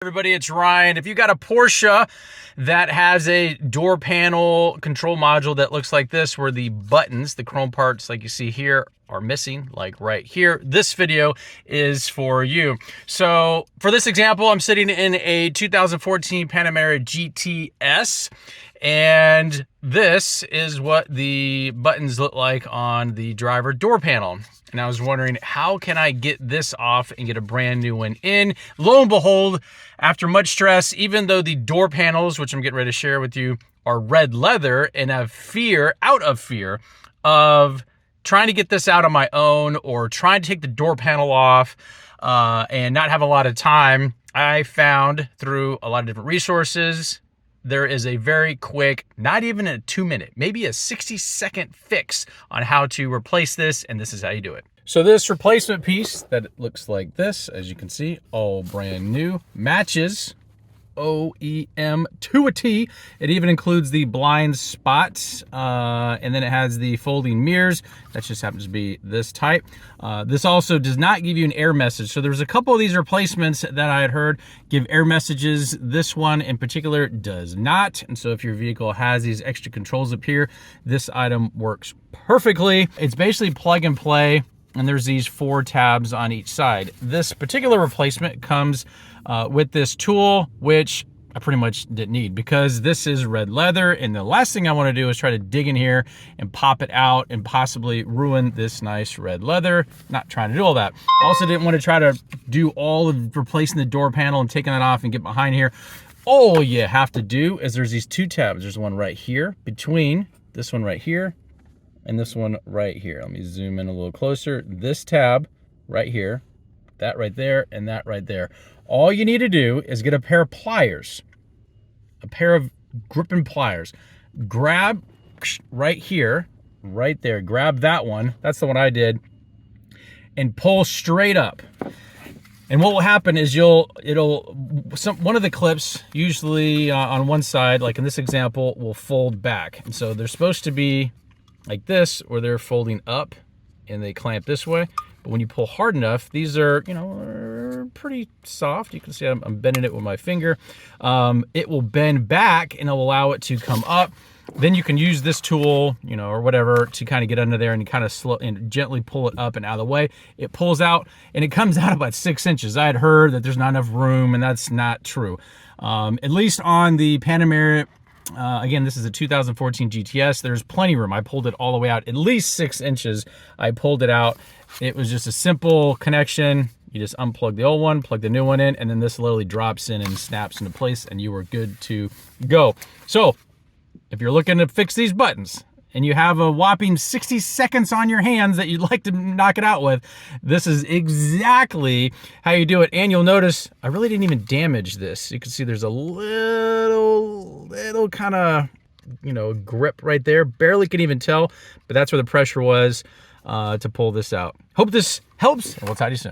Everybody, it's Ryan. If you got a Porsche that has a door panel control module that looks like this, where the buttons, the chrome parts like you see here, are missing, like right here, this video is for you. So for this example, I'm sitting in a 2014 Panamera GTS, and this is what the buttons look like on the driver door panel. And I was wondering, how can I get this off and get a brand new one in? Lo and behold, after much stress, even though the door panels, which I'm getting ready to share with you, are red leather, and out of fear of trying to get this out on my own or trying to take the door panel off and not have a lot of time, I found through a lot of different resources, there is a very quick, not even a 2-minute, maybe a 60-second fix on how to replace this, and this is how you do it. So this replacement piece that looks like this, as you can see, all brand new, matches OEM to a T. It even includes the blind spots, and then it has the folding mirrors. That just happens to be this type. This also does not give you an error message. So there's a couple of these replacements that I had heard give error messages. This one in particular does not. And so if your vehicle has these extra controls up here, this item works perfectly. It's basically plug and play, and there's these 4 tabs on each side. This particular replacement comes with this tool, which I pretty much didn't need because this is red leather, and the last thing I want to do is try to dig in here and pop it out and possibly ruin this nice red leather. Not trying to do all that. Also didn't want to try to do all of replacing the door panel and taking it off and get behind here. All you have to do is there's these 2 tabs. There's one right here between this one right here and this one right here. Let me zoom in a little closer. This tab right here, that right there, and that right there. All you need to do is get a pair of pliers, a pair of gripping pliers. Grab right here, right there, grab that one. That's the one I did. And pull straight up. And what will happen is one of the clips, usually on one side, like in this example, will fold back. And so they're supposed to be like this, where they're folding up and they clamp this way. But when you pull hard enough, these are, pretty soft. You can see I'm bending it with my finger. It will bend back and it'll allow it to come up. Then you can use this tool, or whatever, to kind of get under there and kind of slow and gently pull it up and out of the way. It pulls out and it comes out about 6 inches. I had heard that there's not enough room, and that's not true. At least on the Panamera, again, this is a 2014 GTS. There's plenty of room. I pulled it all the way out, at least 6 inches. I pulled it out. It was just a simple connection. You just unplug the old one, plug the new one in, and then this literally drops in and snaps into place, and you are good to go. So if you're looking to fix these buttons and you have a whopping 60 seconds on your hands that you'd like to knock it out with, this is exactly how you do it. And you'll notice I really didn't even damage this. You can see there's a little kind of, grip right there. Barely can even tell, but that's where the pressure was to pull this out. Hope this helps, and we'll talk to you soon.